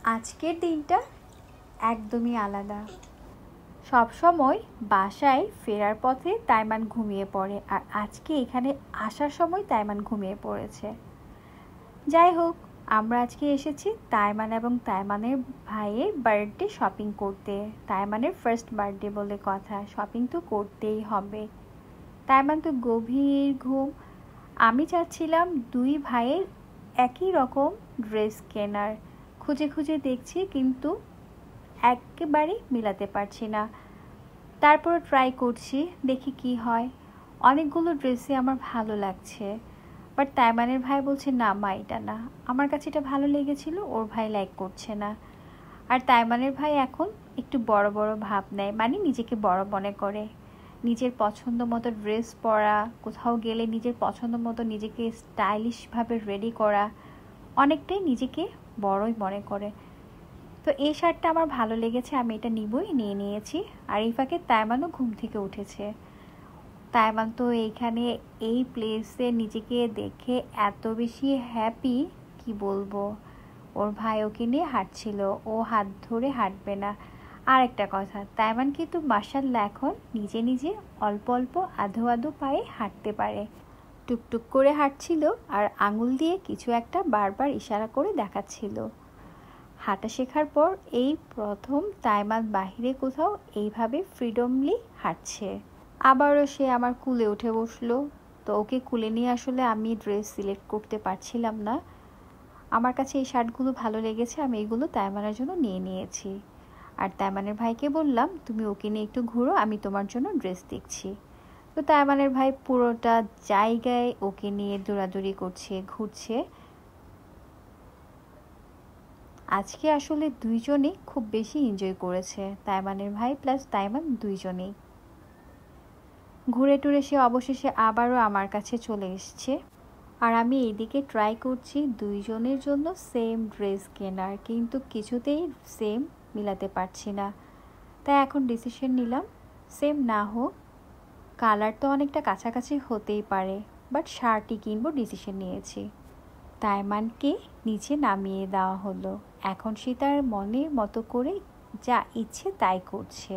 আজকের দিনটা একদমই আলাদা। সবসময় বাসায় ফেরার পথে তাইমান ঘুমিয়ে পড়ে, আর আজকে এখানে আসার সময় তাইমান ঘুমিয়ে পড়েছে। যাই হোক, আমরা আজকে এসেছি তাইমান এবং তাইমানের ভাইয়ের বার্থডে শপিং করতে। তাইমানের ফার্স্ট বার্থডে বলে কথা, শপিং তো করতেই হবে। তাইমান তো গভীর ঘুম। আমি চাচ্ছিলাম দুই ভাইয়ের একই রকম ড্রেস কেনার, খুঁজে খুঁজে দেখছি কিন্তু একেবারে মিলাতে পারছি না। তারপর ট্রাই করছি, দেখি কি হয়। অনেকগুলো ড্রেসই আমার ভালো লাগছে, বাট তাইমানের ভাই বলছে না মা এটা না, আমার কাছে এটা ভালো লেগেছিল, ওর ভাই লাইক করছে না। আর তাইমানের ভাই এখন একটু বড় বড় ভাব নেয়, মানে নিজেকে বড় মনে করে। নিজের পছন্দ মতো ড্রেস পরা, কোথাও গেলে নিজের পছন্দ মতো নিজেকে স্টাইলিশভাবে রেডি করা, অনেকটাই নিজেকে বড়ই মনে করে। তো এই শার্টটা আমার ভালো লেগেছে, আমি এটা নিবই, নিয়ে নিয়েছি। আর এই ফাঁকে তাইমানও ঘুম থেকে উঠেছে। তাইমান তো এইখানে এই প্লেসে নিজেকে দেখে এত বেশি হ্যাপি, কি বলবো। ওর ভাই ওকে নিয়ে হাঁটছিল, ও হাত ধরে হাঁটবে না। আর একটা কথা, তাইমান কিন্তু মাশাআল্লাহ এখন নিজে নিজে অল্প অল্প আধো আধো পায়ে হাঁটতে পারে। টুকটুক করে হাঁটছিল আর আঙুল দিয়ে কিছু একটা বারবার ইশারা করে দেখাচ্ছিল। হাঁটা শেখার পর এই প্রথম তাইমান বাহিরে কোথাও এইভাবে ফ্রিডমলি হাঁটছে। আবারও সে আমার কুলে উঠে বসলো। তো ওকে কুলে নিয়ে আসলে আমি ড্রেস সিলেক্ট করতে পারছিলাম না। আমার কাছে এই শার্টগুলো ভালো লেগেছে, আমি এগুলো তাইমানের জন্য নিয়ে নিয়েছি। আর তাইমানের ভাইকে বললাম তুমি ওকে নিয়ে একটু ঘুরো, আমি তোমার জন্য ড্রেস দেখছি। তো তাইমানের ভাই পুরোটা জায়গায় ওকে নিয়ে দৌড়াদৌড়ি করছে, ঘুরছে। আজকে আসলে দুইজনেই খুব বেশি এনজয় করেছে, তাইমানের ভাই প্লাস তাইমান দুইজনেই। ঘুরে টুরে সে অবশেষে আবারও আমার কাছে চলে এসছে। আর আমি এইদিকে ট্রাই করছি দুইজনের জন্য সেম ড্রেস কেনার, কিন্তু কিছুতেই সেম মিলাতে পারছি না। তাই এখন ডিসিশন নিলাম সেম না হোক, কালার তো অনেকটা কাছাকাছি হতেই পারে, বাট শার্টই কিনবো ডিসিশন নিয়েছি। তাইমানকে নিচে নামিয়ে দেওয়া হলো। এখন সে তার মনের মতো করে যা ইচ্ছে তাই করছে।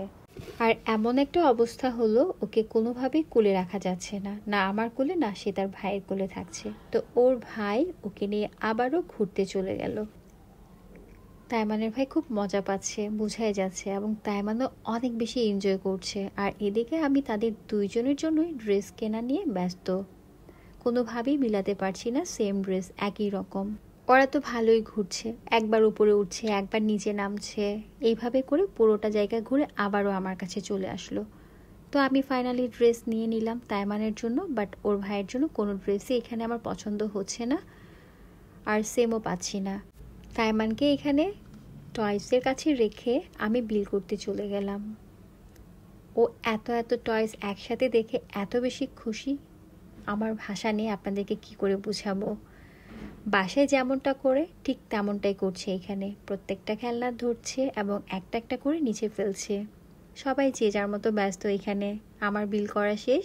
আর এমন একটা অবস্থা হলো, ওকে কোনোভাবেই কোলে রাখা যাচ্ছে না, না আমার কোলে না সে তার ভাইয়ের কোলে থাকছে। তো ওর ভাই ওকে নিয়ে আবারও ঘুরতে চলে গেল। তাইমানের ভাই খুব মজা পাচ্ছে, বোঝাই যাচ্ছে, এবং তাইমানও অনেক বেশি এনজয় করছে। আর এদিকে আমি তাদের দুইজনের জন্যই ড্রেস কেনা নিয়ে ব্যস্ত। কোনোভাবেই মিলাতে পারছি না সেম ড্রেস একই রকম। ওরা তো ভালোই ঘুরছে, একবার উপরে উঠছে, একবার নিচে নামছে, এইভাবে করে পুরোটা জায়গা ঘুরে আবারও আমার কাছে চলে আসলো। তো আমি ফাইনালি ড্রেস নিয়ে নিলাম তাইমানের জন্য, বাট ওর ভাইয়ের জন্য কোনো ড্রেসই এখানে আমার পছন্দ হচ্ছে না, আর সেমও পাচ্ছি না। তাইমানকে এখানে টয়েসের কাছে রেখে আমি বিল করতে চলে গেলাম। ও এত এত টয়েস একসাথে দেখে এত বেশি খুশি, আমার ভাষা নিয়ে আপনাদেরকে কি করে বোঝাবো। বাসায় যেমনটা করে ঠিক তেমনটাই করছে এখানে, প্রত্যেকটা খেলনা ধরছে এবং একটা একটা করে নিচে ফেলছে। সবাই যে যার মতো ব্যস্ত এখানে। আমার বিল করা শেষ,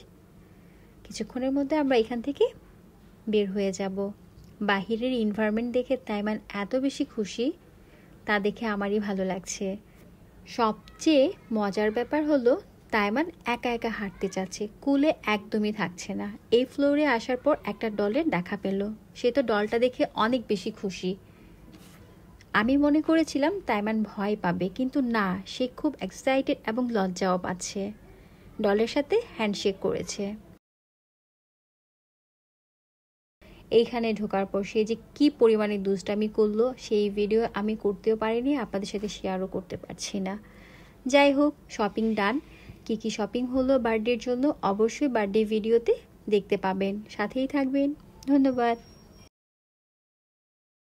কিছুক্ষণের মধ্যে আমরা এখান থেকে বের হয়ে যাব। বাহিরের এনভায়রনমেন্ট দেখে তাইমান এত বেশি খুশি, তা দেখে আমারই ভালো লাগছে। সবচেয়ে মজার ব্যাপার হলো তাইমান একা একা হাঁটতে চাচ্ছে, কুলে একদমই থাকছে না। এই ফ্লোরে আসার পর একটা ডলের দেখা পেল, সে তো ডলটা দেখে অনেক বেশি খুশি। আমি মনে করেছিলাম তাইমান ভয় পাবে, কিন্তু না, সে খুব এক্সাইটেড এবং লজ্জাও পাচ্ছে। ডলের সাথে হ্যান্ডশেক করেছে। এইখানে ঢোকার পর সে যে কি পরিমাণে দুষ্টামি করলো, সেই ভিডিও আমি করতেও পারিনি, আপনাদের সাথে শেয়ারও করতে পারছি না। যাই হোক, শপিং ডান। কি কি শপিং হলো বার্থডের জন্য অবশ্যই বার্থডে ভিডিওতে দেখতে পাবেন, সাথেই থাকবেন। ধন্যবাদ।